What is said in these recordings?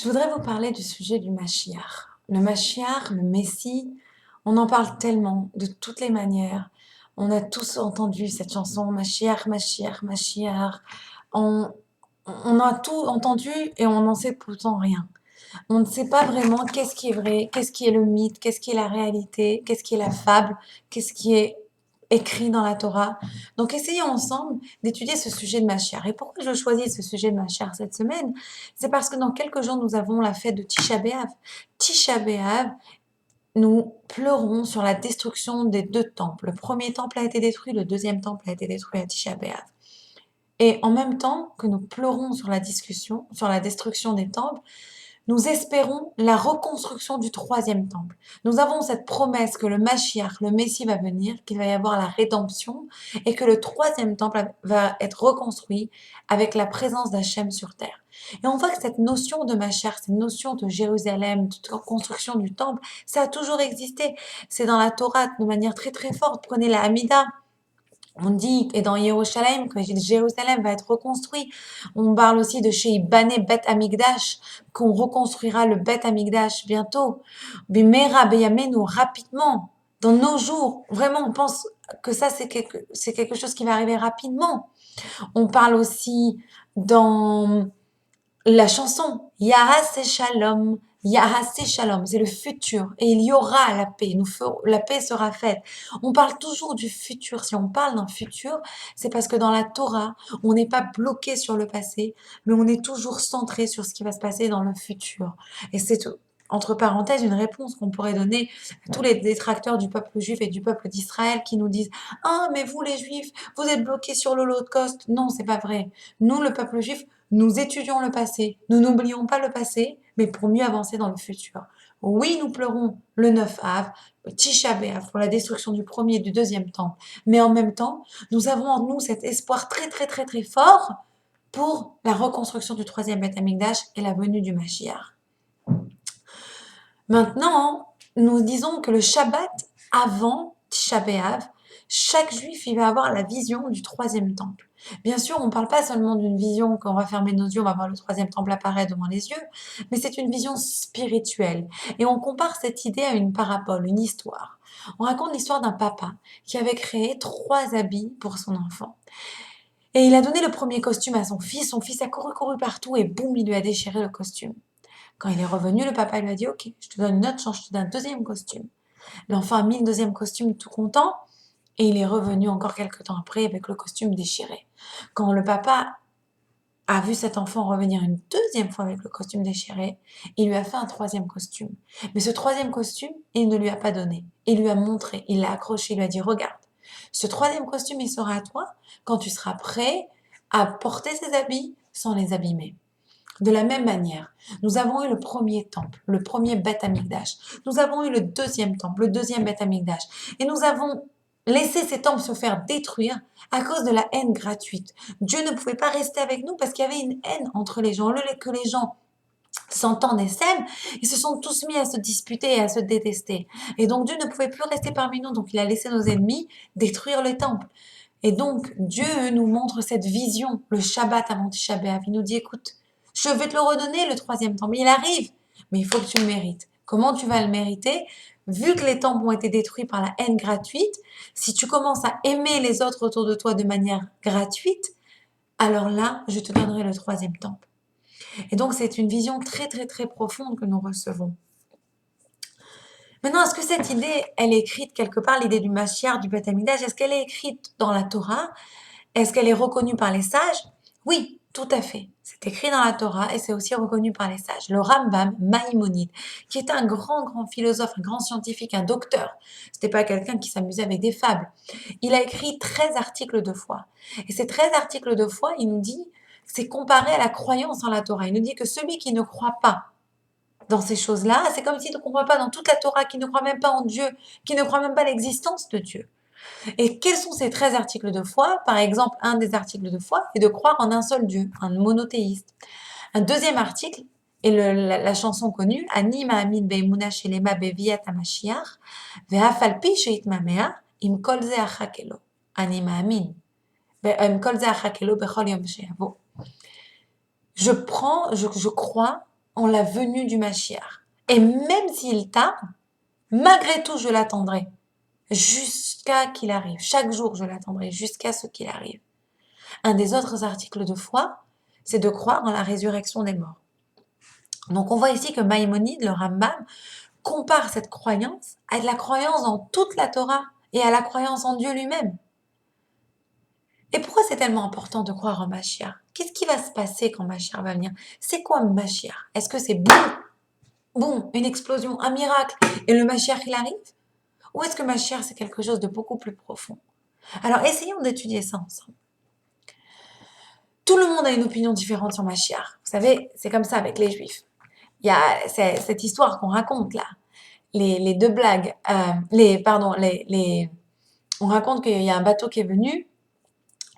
Je voudrais vous parler du sujet du Mashiach. Le Mashiach, le Messie, on en parle tellement, de toutes les manières. On a tous entendu cette chanson, Mashiach, Mashiach, Mashiach. On, on a tout entendu et on n'en sait pourtant rien. On ne sait pas vraiment qu'est-ce qui est vrai, qu'est-ce qui est le mythe, qu'est-ce qui est la réalité, qu'est-ce qui est la fable, qu'est-ce qui est écrit dans la Torah. Donc essayons ensemble d'étudier ce sujet de Mashiach. Et pourquoi je choisis ce sujet de Mashiach cette semaine? C'est parce que dans quelques jours, nous avons la fête de Tisha B'Av. Tisha B'Av, nous pleurons sur la destruction des deux temples. Le premier temple a été détruit, le deuxième temple a été détruit à Tisha B'Av. Et en même temps que nous pleurons sur la discussion, sur la destruction des temples, nous espérons la reconstruction du troisième temple. Nous avons cette promesse que le Mashiach, le Messie va venir, qu'il va y avoir la rédemption et que le troisième temple va être reconstruit avec la présence d'Hachem sur terre. Et on voit que cette notion de Mashiach, cette notion de Jérusalem, de construction du temple, ça a toujours existé. C'est dans la Torah de manière très très forte. Prenez la Hamida. On dit, et dans Jérusalem, que Jérusalem va être reconstruit. On parle aussi de chez Ibané Bet Amigdash, qu'on reconstruira le Bet Amigdash bientôt. Bimera Beyamenu, rapidement, dans nos jours. Vraiment, on pense que ça, c'est quelque chose qui va arriver rapidement. On parle aussi dans la chanson Yahas et Shalom, Yahas et Shalom, c'est le futur et il y aura la paix, la paix sera faite. On parle toujours du futur. Si on parle d'un futur, c'est parce que dans la Torah, on n'est pas bloqué sur le passé, mais on est toujours centré sur ce qui va se passer dans le futur. Et c'est entre parenthèses une réponse qu'on pourrait donner à tous les détracteurs du peuple juif et du peuple d'Israël qui nous disent ah mais vous les juifs, vous êtes bloqués sur l'Holocauste. Non, c'est pas vrai. Nous, le peuple juif, nous étudions le passé, nous n'oublions pas le passé, mais pour mieux avancer dans le futur. Oui, nous pleurons le 9 Av, Tisha B'Av, pour la destruction du premier et du deuxième temple, mais en même temps, nous avons en nous cet espoir très très très très fort pour la reconstruction du troisième Beth Amikdash et la venue du Mashiach. Maintenant, nous disons que le Shabbat avant Tisha B'Av, chaque juif il va avoir la vision du troisième temple. Bien sûr, on ne parle pas seulement d'une vision quand on va fermer nos yeux, on va voir le troisième temple apparaître devant les yeux, mais c'est une vision spirituelle. Et on compare cette idée à une parabole, une histoire. On raconte l'histoire d'un papa qui avait créé 3 habits pour son enfant. Et il a donné le premier costume à son fils a couru partout et boum, il lui a déchiré le costume. Quand il est revenu, le papa lui a dit ok, je te donne une autre chance, je te donne un deuxième costume. L'enfant a mis le deuxième costume tout content et il est revenu encore quelques temps après avec le costume déchiré. Quand le papa a vu cet enfant revenir une deuxième fois avec le costume déchiré, il lui a fait un troisième costume. Mais ce troisième costume, il ne lui a pas donné. Il lui a montré, il l'a accroché, il lui a dit regarde, ce troisième costume, il sera à toi quand tu seras prêt à porter ces habits sans les abîmer. De la même manière, nous avons eu le premier temple, le premier Beth Amikdash. Nous avons eu le deuxième temple, le deuxième Beth Amikdash. Et nous avons laissé ces temples se faire détruire à cause de la haine gratuite. Dieu ne pouvait pas rester avec nous parce qu'il y avait une haine entre les gens. Au lieu que les gens s'entendent et s'aiment, ils se sont tous mis à se disputer et à se détester. Et donc Dieu ne pouvait plus rester parmi nous, donc il a laissé nos ennemis détruire les temples. Et donc Dieu nous montre cette vision, le Shabbat avant Tisha B'Av. Il nous dit écoute, je vais te le redonner le troisième temple, il arrive, mais il faut que tu le mérites. Comment tu vas le mériter? Vu que les temples ont été détruits par la haine gratuite, si tu commences à aimer les autres autour de toi de manière gratuite, alors là, je te donnerai le troisième temple. Et donc, c'est une vision très, très, très profonde que nous recevons. Maintenant, est-ce que cette idée, elle est écrite quelque part, l'idée du Mashiach, du Beth Amikdash, est-ce qu'elle est écrite dans la Torah? Est-ce qu'elle est reconnue par les sages? Oui, tout à fait. C'est écrit dans la Torah et c'est aussi reconnu par les sages. Le Rambam Maïmonide, qui est un grand, grand philosophe, un grand scientifique, un docteur, c'était pas quelqu'un qui s'amusait avec des fables. Il a écrit 13 articles de foi. Et ces 13 articles de foi, il nous dit, c'est comparé à la croyance en la Torah. Il nous dit que celui qui ne croit pas dans ces choses-là, c'est comme s'il ne croit pas dans toute la Torah, qui ne croit même pas en Dieu, qui ne croit même pas à l'existence de Dieu. Et quels sont ces 13 articles de foi? Par exemple, un des articles de foi est de croire en un seul Dieu, un monothéiste. Un deuxième article est la chanson connue Ani ma'amin be'emuna shelema beviat hamashiach ve'af al pi sheitmamea im kol ze achakelo. Ani ma'amin im kol ze achakelo bechol yom she'avo. Je crois en la venue du Mashiach. Et même s'il tarde, malgré tout, je l'attendrai jusqu'à qu'il arrive. Chaque jour, je l'attendrai jusqu'à ce qu'il arrive. Un des autres articles de foi, c'est de croire en la résurrection des morts. Donc on voit ici que Maïmonide, le Rambam, compare cette croyance à la croyance en toute la Torah et à la croyance en Dieu lui-même. Et pourquoi c'est tellement important de croire en Mashiach? Qu'est-ce qui va se passer quand Mashiach va venir? C'est quoi Mashiach? Est-ce que c'est boum, une explosion, un miracle, et le Mashiach il arrive? Ou est-ce que Mashiach c'est quelque chose de beaucoup plus profond? Alors essayons d'étudier ça ensemble. Tout le monde a une opinion différente sur Mashiach. Vous savez, c'est comme ça avec les Juifs. Il y a cette histoire qu'on raconte là. Les deux blagues, on raconte qu'il y a un bateau qui est venu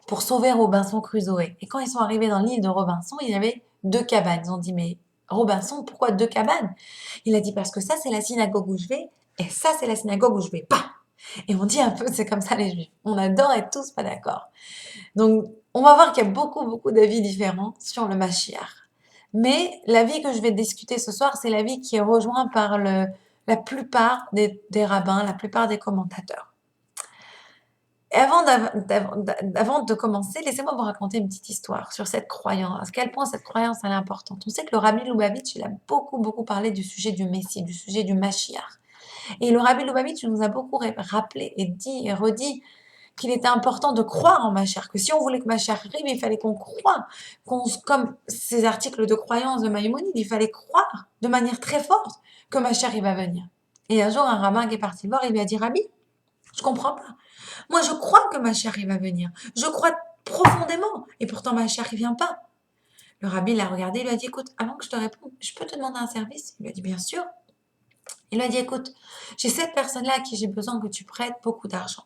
pour sauver Robinson Crusoe. Et quand ils sont arrivés dans l'île de Robinson, il y avait 2 cabanes. Ils ont dit, mais Robinson, pourquoi 2 cabanes? Il a dit, parce que ça, c'est la synagogue où je vais, et ça, c'est la synagogue où je vais pas. Et on dit un peu, c'est comme ça les Juifs. On adore être tous pas d'accord. Donc, on va voir qu'il y a beaucoup d'avis différents sur le Mashiach. Mais l'avis que je vais discuter ce soir, c'est l'avis qui est rejoint par la plupart des rabbins, la plupart des commentateurs. Et avant de commencer, laissez-moi vous raconter une petite histoire sur cette croyance. À quel point cette croyance elle est importante. On sait que le Rabbi Lubavitch, il a beaucoup parlé du sujet du Messie, du sujet du Mashiach. Et le Rabbi Lubavitch nous a beaucoup rappelé et dit et redit qu'il était important de croire en Mashiach, que si on voulait que Mashiach arrive, il fallait qu'on croie, comme ces articles de croyance de Maïmonide, il fallait croire de manière très forte que Mashiach va venir. Et un jour, un rabbin qui est parti le voir, il lui a dit, Rabbi, je comprends pas. Moi, je crois que Mashiach va venir. Je crois profondément. Et pourtant, Mashiach ne vient pas. Le rabbi l'a regardé, il lui a dit, écoute, avant que je te réponde, je peux te demander un service? Il lui a dit, bien sûr. Il lui a dit, écoute, j'ai cette personne-là à qui j'ai besoin que tu prêtes beaucoup d'argent.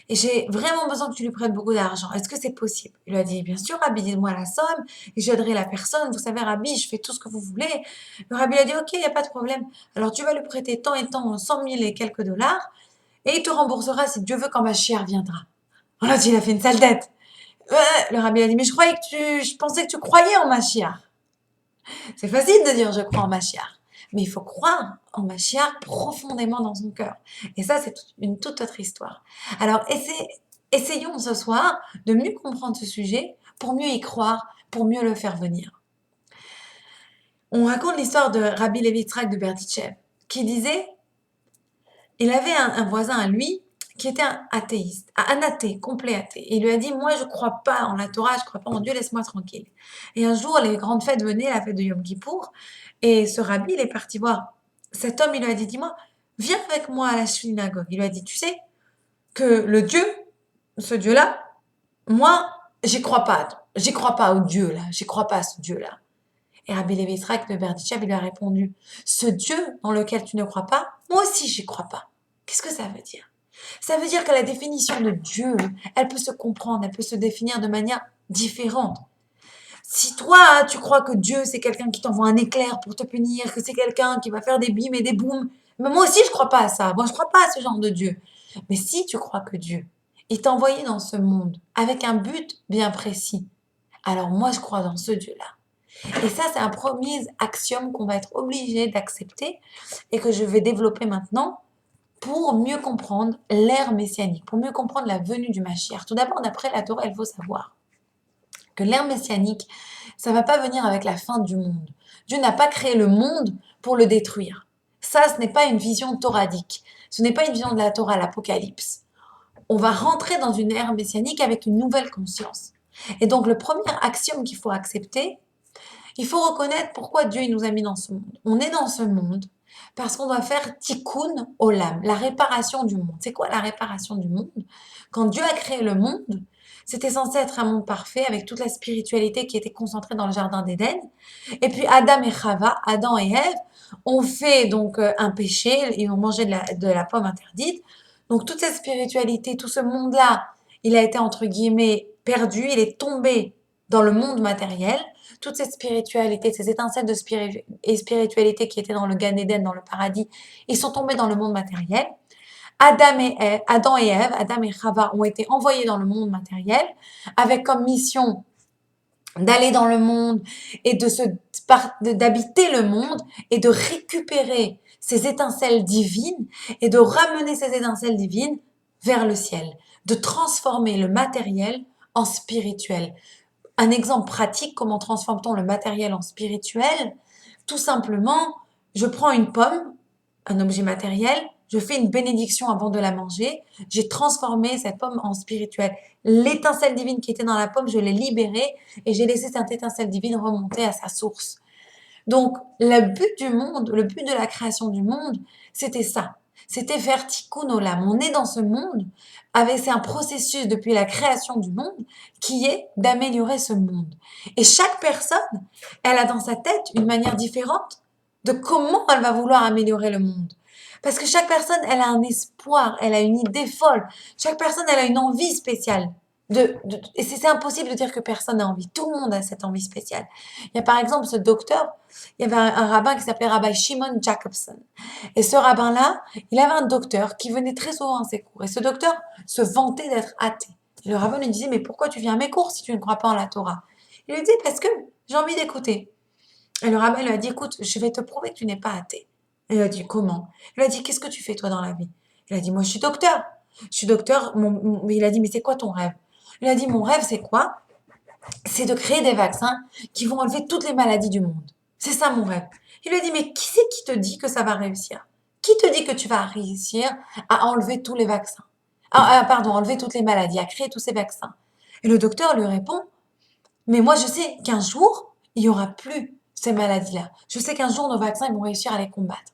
Et j'ai vraiment besoin que tu lui prêtes beaucoup d'argent. Est-ce que c'est possible? Il lui a dit, bien sûr, Rabbi, dites-moi la somme et j'aiderai la personne. Vous savez, Rabbi, je fais tout ce que vous voulez. Le Rabbi a dit, ok, il n'y a pas de problème. Alors, tu vas lui prêter tant et tant, 100 000 et quelques dollars et il te remboursera si Dieu veut quand Mashiach viendra. Alors, il a fait une sale tête. Le Rabbi a dit, mais je pensais que tu croyais en Mashiach. C'est facile de dire je crois en Mashiach. Mais il faut croire en Mashiach profondément dans son cœur. Et ça, c'est une toute autre histoire. Alors, essayons ce soir de mieux comprendre ce sujet pour mieux y croire, pour mieux le faire venir. On raconte l'histoire de Rabbi Levi Yitzhak de Berditchev, qui disait, il avait un voisin à lui qui était un athéiste, un athée, complet athée. Et il lui a dit, moi, je ne crois pas en la Torah, je ne crois pas en Dieu, laisse-moi tranquille. Et un jour, les grandes fêtes venaient, la fête de Yom Kippour, et ce rabbi, il est parti voir cet homme, il lui a dit, dis-moi, viens avec moi à la synagogue. Il lui a dit, tu sais que le Dieu, ce Dieu-là, moi, j'y crois pas au Dieu, là, j'y crois pas à ce Dieu-là. Et Rabbi Levi Yitzhak de Berditchev, il lui a répondu, ce Dieu dans lequel tu ne crois pas, moi aussi, j'y crois pas. Qu'est-ce que ça veut dire? Ça veut dire que la définition de Dieu, elle peut se comprendre, elle peut se définir de manière différente. Si toi, tu crois que Dieu, c'est quelqu'un qui t'envoie un éclair pour te punir, que c'est quelqu'un qui va faire des bimes et des boums, mais moi aussi, je crois pas à ça. Moi, je crois pas à ce genre de Dieu. Mais si tu crois que Dieu, il t'a envoyé dans ce monde avec un but bien précis, alors moi, je crois dans ce Dieu-là. Et ça, c'est un premier axiome qu'on va être obligé d'accepter et que je vais développer maintenant pour mieux comprendre l'ère messianique, pour mieux comprendre la venue du Mashiach. Tout d'abord, d'après la Torah, il faut savoir que l'ère messianique, ça ne va pas venir avec la fin du monde. Dieu n'a pas créé le monde pour le détruire. Ça, ce n'est pas une vision toradique. Ce n'est pas une vision de la Torah, l'Apocalypse. On va rentrer dans une ère messianique avec une nouvelle conscience. Et donc, le premier axiome qu'il faut accepter, il faut reconnaître pourquoi Dieu il nous a mis dans ce monde. On est dans ce monde parce qu'on doit faire tikkun olam, la réparation du monde. C'est quoi la réparation du monde? Quand Dieu a créé le monde, c'était censé être un monde parfait avec toute la spiritualité qui était concentrée dans le jardin d'Éden. Et puis Adam et Chava, Adam et Ève, ont fait donc un péché, ils ont mangé de la pomme interdite. Donc toute cette spiritualité, tout ce monde-là, il a été entre guillemets perdu, il est tombé dans le monde matériel. Toute cette spiritualité, ces étincelles de spiritualité qui étaient dans le Gan Eden, dans le paradis, ils sont tombés dans le monde matériel. Adam et Ève, Adam et Chava ont été envoyés dans le monde matériel avec comme mission d'aller dans le monde et de se d'habiter le monde et de récupérer ces étincelles divines et de ramener ces étincelles divines vers le ciel, de transformer le matériel en spirituel. Un exemple pratique, comment transforme-t-on le matériel en spirituel? Tout simplement, je prends une pomme, un objet matériel, je fais une bénédiction avant de la manger, j'ai transformé cette pomme en spirituel. L'étincelle divine qui était dans la pomme, je l'ai libérée et j'ai laissé cette étincelle divine remonter à sa source. Donc, le but du monde, le but de la création du monde, c'était ça. C'était faire tikkun olam. On est dans ce monde, c'est un processus depuis la création du monde qui est d'améliorer ce monde. Et chaque personne, elle a dans sa tête une manière différente de comment elle va vouloir améliorer le monde. Parce que chaque personne, elle a un espoir, elle a une idée folle. Chaque personne, elle a une envie spéciale. Et c'est impossible de dire que personne n'a envie. Tout le monde a cette envie spéciale. Il y a par exemple ce docteur, il y avait un rabbin qui s'appelait Rabbi Shimon Jacobson. Et ce rabbin-là, il avait un docteur qui venait très souvent à ses cours. Et ce docteur se vantait d'être athée. Et le rabbin lui disait, mais pourquoi tu viens à mes cours si tu ne crois pas en la Torah? Il lui dit, parce que j'ai envie d'écouter. Et le rabbin lui a dit, écoute, je vais te prouver que tu n'es pas athée. Et il a dit, comment? Il a dit, qu'est-ce que tu fais toi dans la vie? Il a dit, moi je suis docteur. Je suis docteur. Il a dit, mais c'est quoi ton rêve? Il a dit, mon rêve c'est quoi? C'est de créer des vaccins qui vont enlever toutes les maladies du monde. C'est ça mon rêve. Il lui a dit, mais qui c'est qui te dit que ça va réussir? Qui te dit que tu vas réussir à enlever tous les vaccins? Enlever toutes les maladies, à créer tous ces vaccins. Et le docteur lui répond, mais moi je sais qu'un jour, il n'y aura plus ces maladies-là. Je sais qu'un jour, nos vaccins ils vont réussir à les combattre.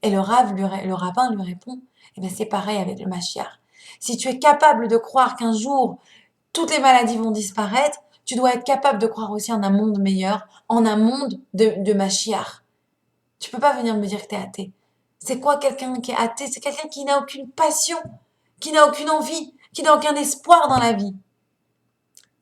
Et le rabbin lui répond, eh bien c'est pareil avec le Mashiach. Si tu es capable de croire qu'un jour, toutes les maladies vont disparaître, tu dois être capable de croire aussi en un monde meilleur, en un monde de Mashiach. Tu peux pas venir me dire que tu es athée. C'est quoi quelqu'un qui est athée? C'est quelqu'un qui n'a aucune passion, qui n'a aucune envie, qui n'a aucun espoir dans la vie,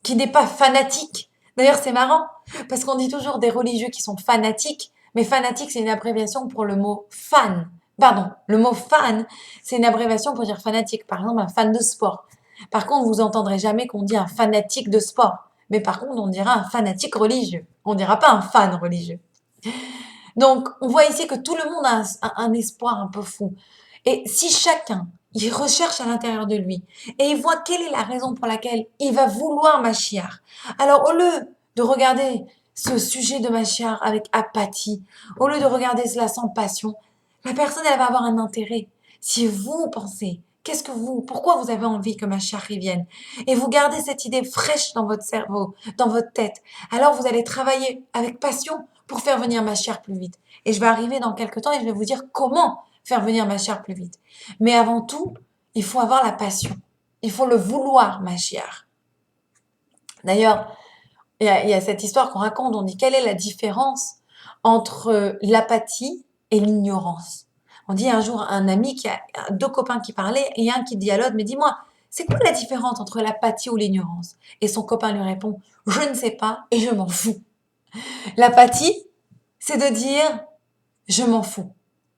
qui n'est pas fanatique. D'ailleurs, c'est marrant, parce qu'on dit toujours des religieux qui sont fanatiques, mais fanatique, c'est une abréviation pour le mot fan. Pardon, le mot fan, c'est une abréviation pour dire fanatique. Par exemple, un fan de sport. Par contre, vous entendrez jamais qu'on dit un fanatique de sport. Mais par contre, on dira un fanatique religieux. On dira pas un fan religieux. Donc, on voit ici que tout le monde a un espoir un peu fou. Et si chacun, il recherche à l'intérieur de lui et il voit quelle est la raison pour laquelle il va vouloir Mashiach. Alors, au lieu de regarder ce sujet de Mashiach avec apathie, au lieu de regarder cela sans passion, la personne, elle va avoir un intérêt. Si vous pensez, pourquoi vous avez envie que Mashiach vienne? Et vous gardez cette idée fraîche dans votre cerveau, dans votre tête. Alors, vous allez travailler avec passion pour faire venir Mashiach plus vite. Et je vais arriver dans quelques temps et je vais vous dire comment faire venir Mashiach plus vite. Mais avant tout, il faut avoir la passion. Il faut le vouloir, Mashiach. D'ailleurs, il y a cette histoire qu'on raconte, on dit quelle est la différence entre l'apathie et l'ignorance. On dit un jour à un ami qui a deux copains qui parlaient et un qui dit à l'autre, mais dis-moi, c'est quoi la différence entre l'apathie ou l'ignorance? Et son copain lui répond, je ne sais pas et je m'en fous. L'apathie, c'est de dire je m'en fous.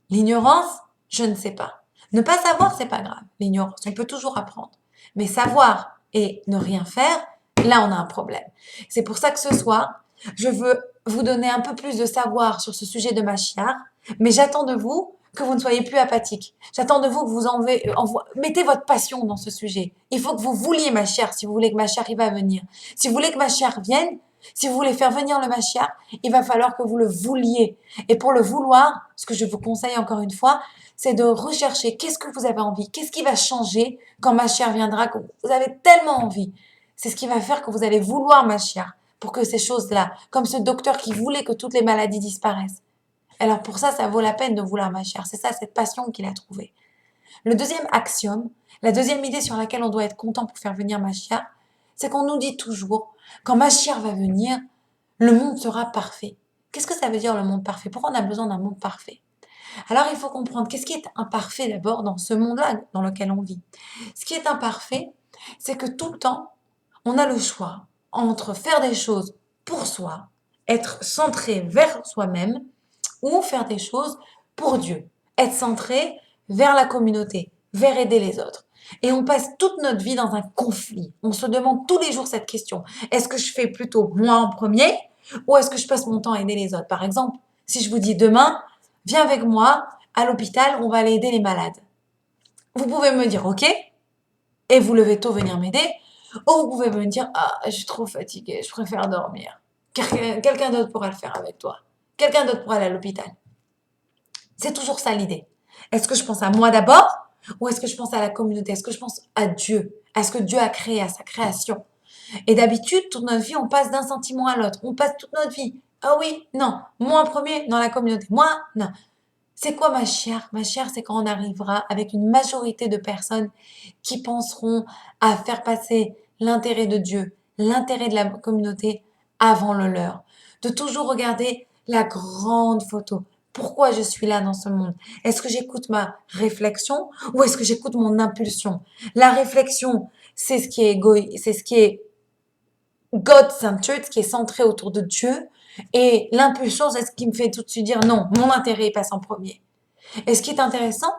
L'ignorance, je ne sais pas. Ne pas savoir, c'est pas grave. L'ignorance, on peut toujours apprendre. Mais savoir et ne rien faire, là, on a un problème. C'est pour ça que ce soir, je veux vous donner un peu plus de savoir sur ce sujet de Mashiach, mais j'attends de vous que vous ne soyez plus apathique. J'attends de vous que vous mettez votre passion dans ce sujet. Il faut que vous vouliez Mashiach si vous voulez que Mashiach va venir. Si vous voulez que Mashiach vienne, si vous voulez faire venir le Mashiach, il va falloir que vous le vouliez. Et pour le vouloir, ce que je vous conseille encore une fois, c'est de rechercher qu'est-ce que vous avez envie, qu'est-ce qui va changer quand Mashiach viendra, que vous avez tellement envie. C'est ce qui va faire que vous allez vouloir Mashiach pour que ces choses-là, comme ce docteur qui voulait que toutes les maladies disparaissent. Alors pour ça, ça vaut la peine de vouloir Mashiach. C'est ça, cette passion qu'il a trouvée. Le deuxième axiome, la deuxième idée sur laquelle on doit être content pour faire venir Mashiach, c'est qu'on nous dit toujours, quand Mashiach va venir, le monde sera parfait. Qu'est-ce que ça veut dire le monde parfait? Pourquoi on a besoin d'un monde parfait? Alors il faut comprendre qu'est-ce qui est imparfait d'abord dans ce monde-là dans lequel on vit. Ce qui est imparfait, c'est que tout le temps, on a le choix entre faire des choses pour soi, être centré vers soi-même, ou faire des choses pour Dieu, être centré vers la communauté, vers aider les autres. Et on passe toute notre vie dans un conflit. On se demande tous les jours cette question. Est-ce que je fais plutôt moi en premier Ou est-ce que je passe mon temps à aider les autres? Par exemple, si je vous dis demain, viens avec moi à l'hôpital, on va aller aider les malades. Vous pouvez me dire OK, et vous levez tôt venir m'aider, ou vous pouvez me dire ah, je suis trop fatiguée, je préfère dormir. Quelqu'un d'autre pourra le faire avec toi. Quelqu'un d'autre pourra aller à l'hôpital. C'est toujours ça l'idée. Est-ce que je pense à moi d'abord ou est-ce que je pense à la communauté? Est-ce que je pense à Dieu? À ce que Dieu a créé, à sa création? Et d'habitude, toute notre vie, on passe d'un sentiment à l'autre. On passe toute notre vie. Ah oui, non. Moi en premier, dans la communauté. Moi, non. C'est quoi ma chère? Ma chère, c'est quand on arrivera avec une majorité de personnes qui penseront à faire passer l'intérêt de Dieu, l'intérêt de la communauté avant le leur. De toujours regarder la grande photo. Pourquoi je suis là dans ce monde? Est-ce que j'écoute ma réflexion ou est-ce que j'écoute mon impulsion? La réflexion, c'est ce qui est c'est ce qui est God-centered, ce qui est centré autour de Dieu. Et l'impulsion, c'est ce qui me fait tout de suite dire non, mon intérêt passe en premier. Et ce qui est intéressant,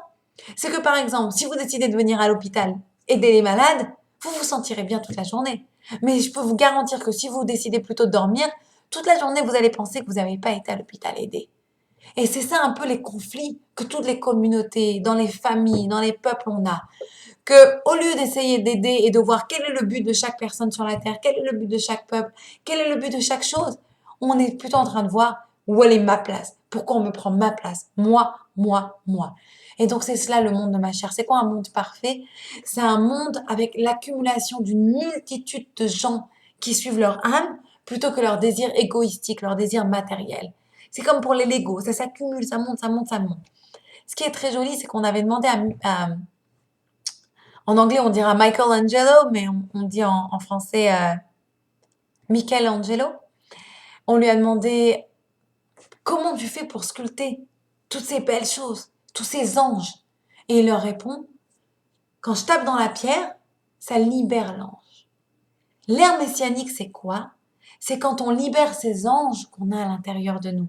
c'est que par exemple, si vous décidez de venir à l'hôpital aider les malades, vous vous sentirez bien toute la journée. Mais je peux vous garantir que si vous décidez plutôt de dormir, toute la journée, vous allez penser que vous n'avez pas été à l'hôpital aider. Et c'est ça un peu les conflits que toutes les communautés, dans les familles, dans les peuples, on a. Que au lieu d'essayer d'aider et de voir quel est le but de chaque personne sur la terre, quel est le but de chaque peuple, quel est le but de chaque chose, on est plutôt en train de voir où elle est ma place. Pourquoi on me prend ma place? Moi, moi, moi. Et donc c'est cela le monde de ma chère. C'est quoi un monde parfait? C'est un monde avec l'accumulation d'une multitude de gens qui suivent leur âme plutôt que leur désir égoïstique, leur désir matériel. C'est comme pour les Legos, ça s'accumule, ça monte, ça monte, ça monte. Ce qui est très joli, c'est qu'on avait demandé en anglais, on dira Michelangelo, mais on dit en français Michelangelo. On lui a demandé comment tu fais pour sculpter toutes ces belles choses, tous ces anges. Et il leur répond, quand je tape dans la pierre, ça libère l'ange. L'ère messianique, c'est quoi? C'est quand on libère ces anges qu'on a à l'intérieur de nous.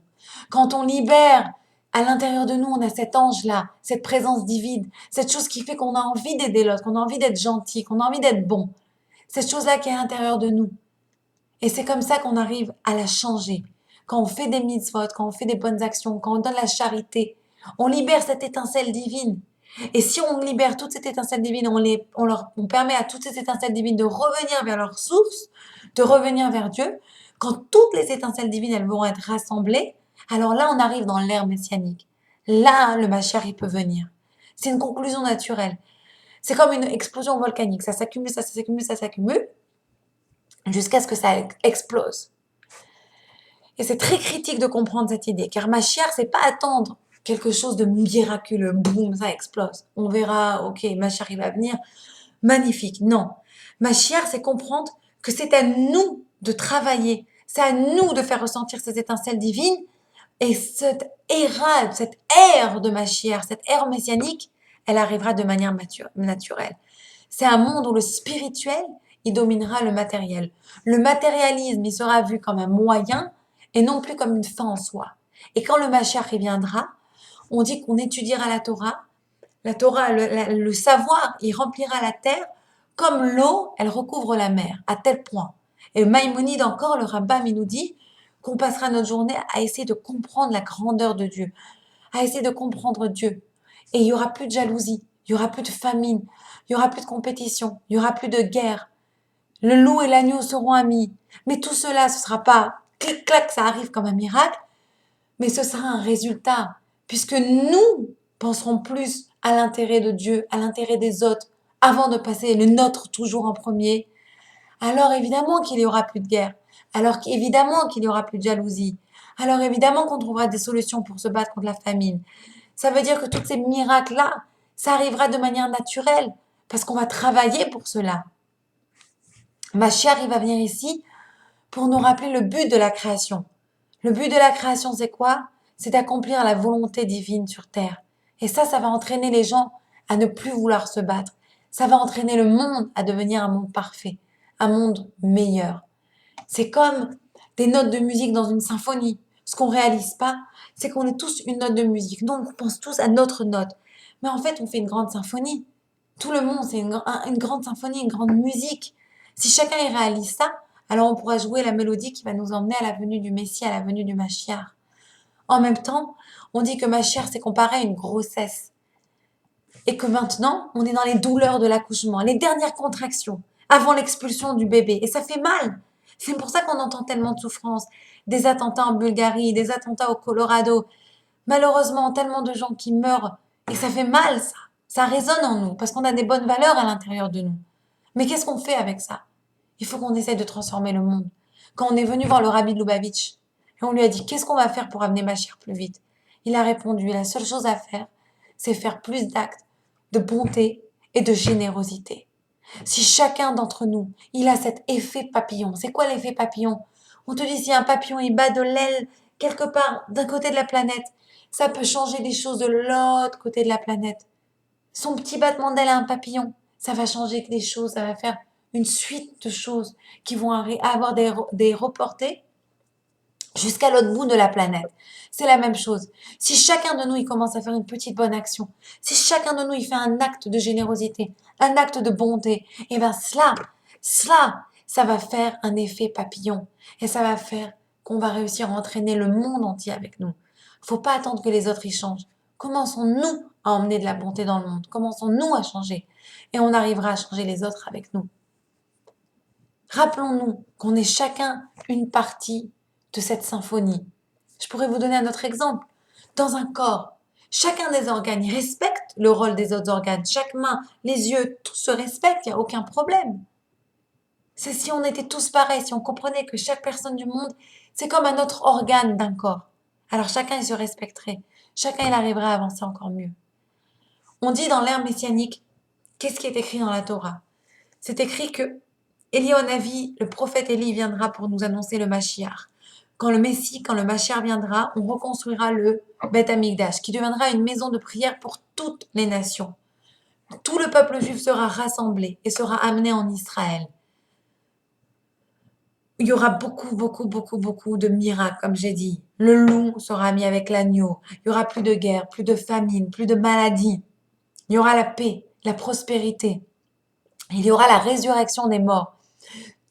Quand on libère à l'intérieur de nous, on a cet ange-là, cette présence divine, cette chose qui fait qu'on a envie d'aider l'autre, qu'on a envie d'être gentil, qu'on a envie d'être bon. Cette chose-là qui est à l'intérieur de nous. Et c'est comme ça qu'on arrive à la changer. Quand on fait des mitzvot, quand on fait des bonnes actions, quand on donne la charité, on libère cette étincelle divine. Et si on libère toute cette étincelle divine, on permet à toutes ces étincelles divines de revenir vers leur source, de revenir vers Dieu, quand toutes les étincelles divines, elles vont être rassemblées, alors là, on arrive dans l'ère messianique. Là, le Mashiach, il peut venir. C'est une conclusion naturelle. C'est comme une explosion volcanique. Ça s'accumule, ça s'accumule, ça s'accumule, jusqu'à ce que ça explose. Et c'est très critique de comprendre cette idée, car Mashiach, c'est pas attendre quelque chose de miraculeux, boum, ça explose. On verra, ok, Mashiach, il va venir, magnifique. Non. Mashiach, c'est comprendre que c'est à nous de travailler, c'est à nous de faire ressentir ces étincelles divines, et cette ère de Mashiach, cette ère messianique, elle arrivera de manière naturelle. C'est un monde où le spirituel, il dominera le matériel. Le matérialisme, il sera vu comme un moyen et non plus comme une fin en soi. Et quand le Mashiach viendra, on dit qu'on étudiera la Torah. La Torah, le savoir, il remplira la terre comme l'eau, elle recouvre la mer, à tel point. Et Maïmonide encore, le rabbin, il nous dit qu'on passera notre journée à essayer de comprendre la grandeur de Dieu, à essayer de comprendre Dieu. Et il y aura plus de jalousie, il y aura plus de famine, il y aura plus de compétition, il y aura plus de guerre. Le loup et l'agneau seront amis. Mais tout cela, ce sera pas clic-clac, ça arrive comme un miracle, mais ce sera un résultat, puisque nous penserons plus à l'intérêt de Dieu, à l'intérêt des autres, avant de passer le nôtre toujours en premier. Alors évidemment qu'il y aura plus de guerre, alors évidemment qu'il y aura plus de jalousie, alors évidemment qu'on trouvera des solutions pour se battre contre la famine. Ça veut dire que tous ces miracles-là, ça arrivera de manière naturelle, parce qu'on va travailler pour cela. Mashiach, il va venir ici pour nous rappeler le but de la création. Le but de la création, c'est quoi? C'est d'accomplir la volonté divine sur terre. Et ça va entraîner les gens à ne plus vouloir se battre. Ça va entraîner le monde à devenir un monde parfait, un monde meilleur. C'est comme des notes de musique dans une symphonie. Ce qu'on réalise pas, c'est qu'on est tous une note de musique. Donc, on pense tous à notre note. Mais en fait, on fait une grande symphonie. Tout le monde, c'est une grande symphonie, une grande musique. Si chacun y réalise ça, Alors on pourra jouer la mélodie qui va nous emmener à la venue du Messie, à la venue du Mashiach. En même temps, on dit que Mashiach, c'est comparé à une grossesse. Et que maintenant, on est dans les douleurs de l'accouchement, les dernières contractions, avant l'expulsion du bébé. Et ça fait mal. C'est pour ça qu'on entend tellement de souffrances. Des attentats en Bulgarie, des attentats au Colorado. Malheureusement, tellement de gens qui meurent. Et ça fait mal, ça. Ça résonne en nous, parce qu'on a des bonnes valeurs à l'intérieur de nous. Mais qu'est-ce qu'on fait avec ça? Il faut qu'on essaye de transformer le monde. Quand on est venu voir le rabbi de Lubavitch, et on lui a dit, qu'est-ce qu'on va faire pour amener Machir plus vite? Il a répondu, la seule chose à faire, c'est faire plus d'actes de bonté et de générosité. Si chacun d'entre nous, il a cet effet papillon. C'est quoi l'effet papillon? On te dit, si un papillon, il bat de l'aile quelque part d'un côté de la planète, ça peut changer des choses de l'autre côté de la planète. Son petit battement d'aile à un papillon, ça va changer des choses, ça va faire une suite de choses qui vont avoir des reportés jusqu'à l'autre bout de la planète. C'est la même chose. Si chacun de nous, il commence à faire une petite bonne action, si chacun de nous, il fait un acte de générosité, un acte de bonté, et bien ça va faire un effet papillon. Et ça va faire qu'on va réussir à entraîner le monde entier avec nous. Faut pas attendre que les autres y changent. Commençons-nous à emmener de la bonté dans le monde. Commençons-nous à changer. Et on arrivera à changer les autres avec nous. Rappelons-nous qu'on est chacun une partie de cette symphonie. Je pourrais vous donner un autre exemple. Dans un corps, chacun des organes, il respecte le rôle des autres organes. Chaque main, les yeux, tout se respecte, il n'y a aucun problème. C'est si on était tous pareils, si on comprenait que chaque personne du monde, c'est comme un autre organe d'un corps. Alors chacun, il se respecterait. Chacun, il arriverait à avancer encore mieux. On dit dans l'ère messianique, qu'est-ce qui est écrit dans la Torah? C'est écrit que Élie-Navi, le prophète Élie, viendra pour nous annoncer le Mashiach. Quand le Messie, quand le Mashiach viendra, on reconstruira le Beth Amikdash, qui deviendra une maison de prière pour toutes les nations. Tout le peuple juif sera rassemblé et sera amené en Israël. Il y aura beaucoup de miracles, comme j'ai dit. Le loup sera mis avec l'agneau. Il y aura plus de guerre, plus de famine, plus de maladies. Il y aura la paix, la prospérité. Il y aura la résurrection des morts.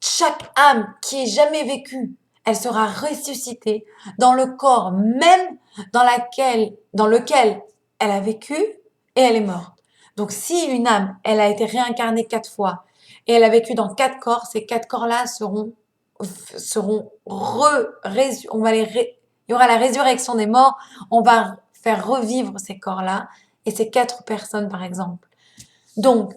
Chaque âme qui ait jamais vécu, elle sera ressuscitée dans le corps même dans lequel elle a vécu et elle est morte. Donc si une âme, elle a été réincarnée 4 fois et elle a vécu dans 4 corps, ces 4 corps-là il y aura la résurrection des morts, on va faire revivre ces corps-là et ces 4 personnes par exemple. Donc,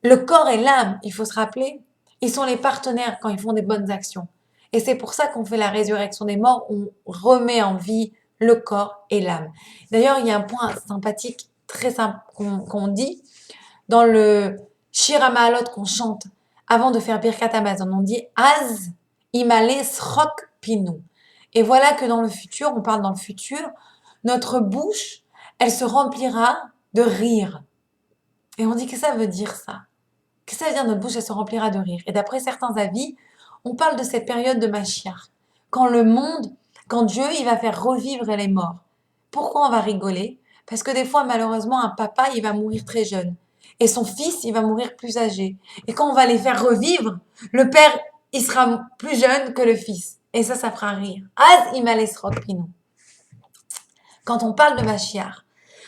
le corps et l'âme, il faut se rappeler, ils sont les partenaires quand ils font des bonnes actions. Et c'est pour ça qu'on fait la résurrection des morts, on remet en vie le corps et l'âme. D'ailleurs, il y a un point sympathique, très simple, qu'on dit dans le Shir HaMa'alot qu'on chante avant de faire Birkat Hamazon. On dit Az imale srok pinu. Et voilà que dans le futur, on parle dans le futur, notre bouche, elle se remplira de rire. Et on dit que ça veut dire ça. Qu'est-ce que ça veut dire notre bouche, elle se remplira de rire? Et d'après certains avis, on parle de cette période de Mashiach. Quand Dieu, il va faire revivre les morts. Pourquoi on va rigoler? Parce que des fois, malheureusement, un papa, il va mourir très jeune. Et son fils, il va mourir plus âgé. Et quand on va les faire revivre, le père, il sera plus jeune que le fils. Et ça fera rire. Az imalesrok pinu. Quand on parle de Mashiach,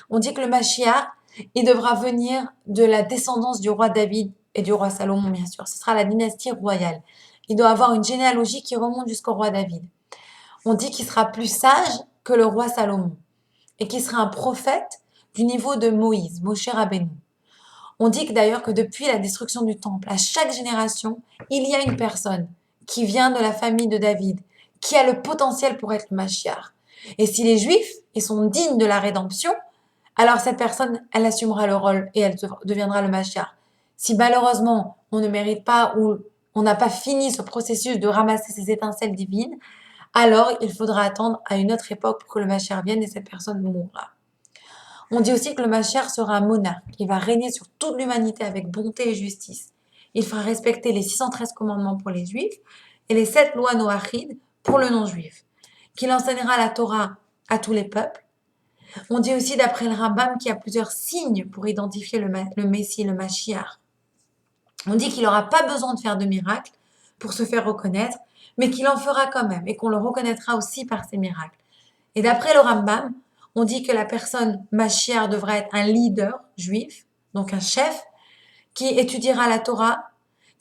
on dit que le Mashiach, il devra venir de la descendance du roi David et du roi Salomon, bien sûr. Ce sera la dynastie royale. Il doit avoir une généalogie qui remonte jusqu'au roi David. On dit qu'il sera plus sage que le roi Salomon et qu'il sera un prophète du niveau de Moïse, Moshe Rabbeinu. On dit d'ailleurs que depuis la destruction du temple, à chaque génération, il y a une personne qui vient de la famille de David, qui a le potentiel pour être le Mashiach. Et si les Juifs, ils sont dignes de la rédemption, alors cette personne, elle assumera le rôle et elle deviendra le Mashiach. Si malheureusement, on ne mérite pas ou on n'a pas fini ce processus de ramasser ces étincelles divines, alors il faudra attendre à une autre époque pour que le Mashiach vienne et cette personne mourra. On dit aussi que le Mashiach sera un monarque. Il va régner sur toute l'humanité avec bonté et justice. Il fera respecter les 613 commandements pour les Juifs et les 7 lois noachides pour le non-juif. Qu'il enseignera la Torah à tous les peuples. On dit aussi d'après le Rambam qu'il y a plusieurs signes pour identifier le Messie, le Mashiach. On dit qu'il n'aura pas besoin de faire de miracles. pour se faire reconnaître, mais qu'il en fera quand même et qu'on le reconnaîtra aussi par ses miracles. Et d'après le Rambam, on dit que la personne Mashiach devra être un leader juif, donc un chef, qui étudiera la Torah,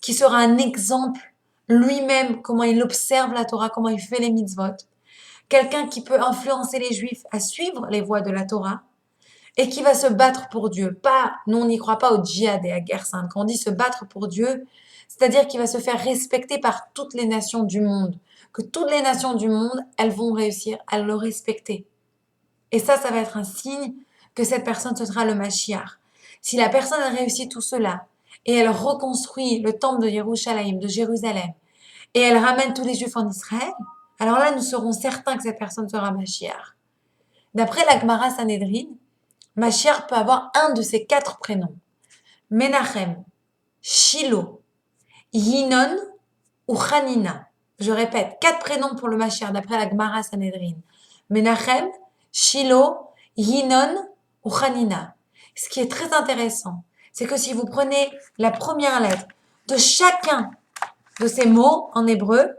qui sera un exemple lui-même, comment il observe la Torah, comment il fait les mitzvot, quelqu'un qui peut influencer les juifs à suivre les voies de la Torah, et qui va se battre pour Dieu. Pas, nous on n'y croit pas au djihad et à guerre sainte. Quand on dit se battre pour Dieu, c'est-à-dire qu'il va se faire respecter par toutes les nations du monde. Que toutes les nations du monde, elles vont réussir à le respecter. Et ça va être un signe que cette personne, ce sera le Mashiach. Si la personne a réussi tout cela, et elle reconstruit le temple de Yerushalayim, de Jérusalem, et elle ramène tous les Juifs en Israël, alors là, nous serons certains que cette personne sera Mashiach. D'après la Gemara Sanhedrin, Mashiach peut avoir un de ces 4 prénoms. Menachem, Shilo, Yinon ou Hanina. Je répète, 4 prénoms pour le Mashiach d'après la Gemara Sanhedrin. Menachem, Shilo, Yinon ou Hanina. Ce qui est très intéressant, c'est que si vous prenez la première lettre de chacun de ces mots en hébreu,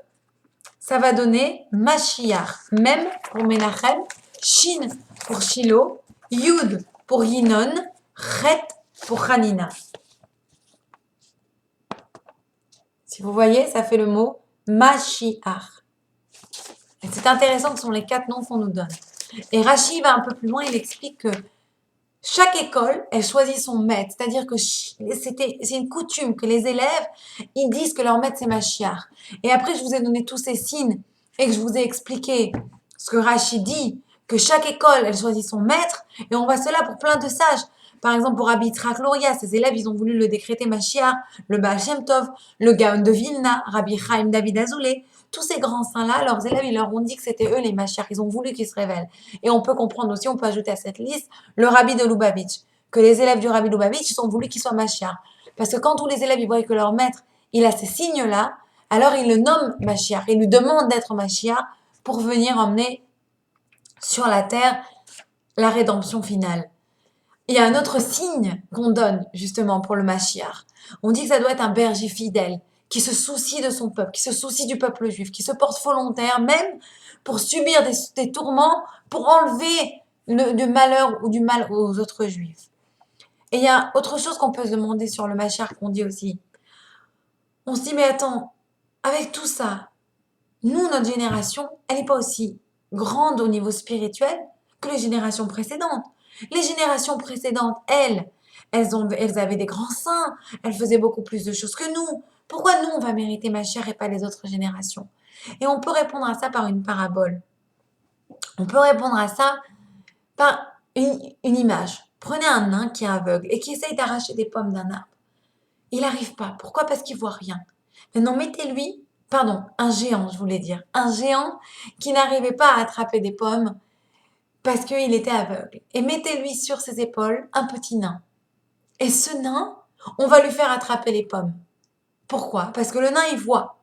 ça va donner Mashiach. Même pour Menachem, Shin pour Shilo, Yud pour Yinon, Chet pour Hanina. Si vous voyez, ça fait le mot Mashiach. Et c'est intéressant que ce sont les 4 noms qu'on nous donne. Et Rashi va un peu plus loin, il explique que chaque école, elle choisit son maître. C'est-à-dire que c'est une coutume que les élèves, ils disent que leur maître c'est Mashiach. Et après, je vous ai donné tous ces signes et que je vous ai expliqué ce que Rashi dit, que chaque école, elle choisit son maître. Et on voit cela pour plein de sages. Par exemple, pour Rabbi Yitzhak Luria, ses élèves, ils ont voulu le décréter Mashiach, le Baal Shem Tov, le Gaon de Vilna, Rabbi Chaim David Azoulay. Tous ces grands saints-là, leurs élèves, ils leur ont dit que c'était eux les Mashiach. Ils ont voulu qu'ils se révèlent. Et on peut comprendre aussi, on peut ajouter à cette liste le Rabbi de Lubavitch, que les élèves du Rabbi Lubavitch, ils ont voulu qu'il soit Mashiach. Parce que quand tous les élèves, ils voient que leur maître, il a ces signes-là, alors ils le nomment Mashiach. Ils lui demandent d'être Mashiach pour venir emmener sur la terre la rédemption finale. Il y a un autre signe qu'on donne justement pour le Mashiach. On dit que ça doit être un berger fidèle qui se soucie de son peuple, qui se soucie du peuple juif, qui se porte volontaire même pour subir des tourments, pour enlever du malheur ou du mal aux autres juifs. Et il y a autre chose qu'on peut se demander sur le Mashiach qu'on dit aussi. On se dit, mais attends, avec tout ça, nous, notre génération, elle n'est pas aussi grande au niveau spirituel que les générations précédentes. Les générations précédentes, elles avaient des grands saints, elles faisaient beaucoup plus de choses que nous. Pourquoi nous, on va mériter Mashiach et pas les autres générations? Et on peut répondre à ça par une parabole. On peut répondre à ça par une image. Prenez un nain qui est aveugle et qui essaye d'arracher des pommes d'un arbre. Il n'arrive pas. Pourquoi? Parce qu'il voit rien. Maintenant, mettez-lui, pardon, un géant, je voulais dire. Un géant qui n'arrivait pas à attraper des pommes parce qu'il était aveugle. Et mettez-lui sur ses épaules un petit nain. Et ce nain, on va lui faire attraper les pommes. Pourquoi? Parce que le nain, il voit.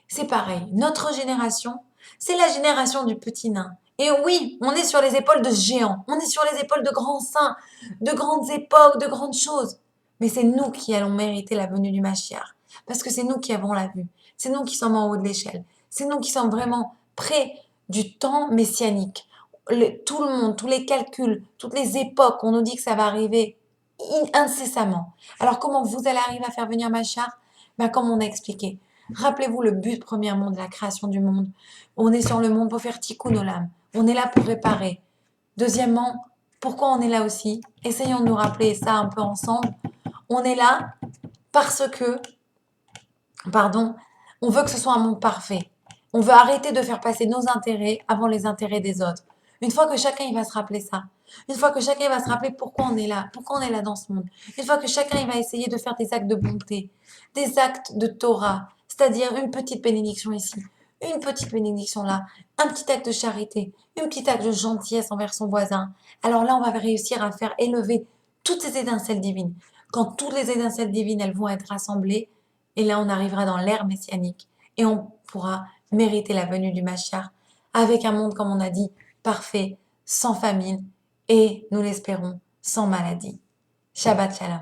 C'est pareil. Notre génération, c'est la génération du petit nain. Et oui, on est sur les épaules de géants. On est sur les épaules de grands saints, de grandes époques, de grandes choses. Mais c'est nous qui allons mériter la venue du Mashiach. Parce que c'est nous qui avons la vue. C'est nous qui sommes en haut de l'échelle. C'est nous qui sommes vraiment près du temps messianique. Tout le monde, tous les calculs, toutes les époques, on nous dit que ça va arriver incessamment. Alors comment vous allez arriver à faire venir Mashiach? Comme on a expliqué. Rappelez-vous le but premièrement de la création du monde. On est sur le monde pour faire tikkun olam. On est là pour réparer. Deuxièmement, pourquoi on est là aussi? Essayons de nous rappeler ça un peu ensemble. On est là parce que, on veut que ce soit un monde parfait. On veut arrêter de faire passer nos intérêts avant les intérêts des autres. Une fois que chacun il va se rappeler ça, une fois que chacun il va se rappeler pourquoi on est là dans ce monde, une fois que chacun il va essayer de faire des actes de bonté, des actes de Torah, c'est-à-dire une petite bénédiction ici, une petite bénédiction là, un petit acte de charité, un petit acte de gentillesse envers son voisin, alors là on va réussir à faire élever toutes ces étincelles divines. Quand toutes les étincelles divines elles vont être rassemblées, et là on arrivera dans l'ère messianique et on pourra mériter la venue du Mashiach avec un monde, comme on a dit, parfait, sans famine et, nous l'espérons, sans maladie. Shabbat Shalom.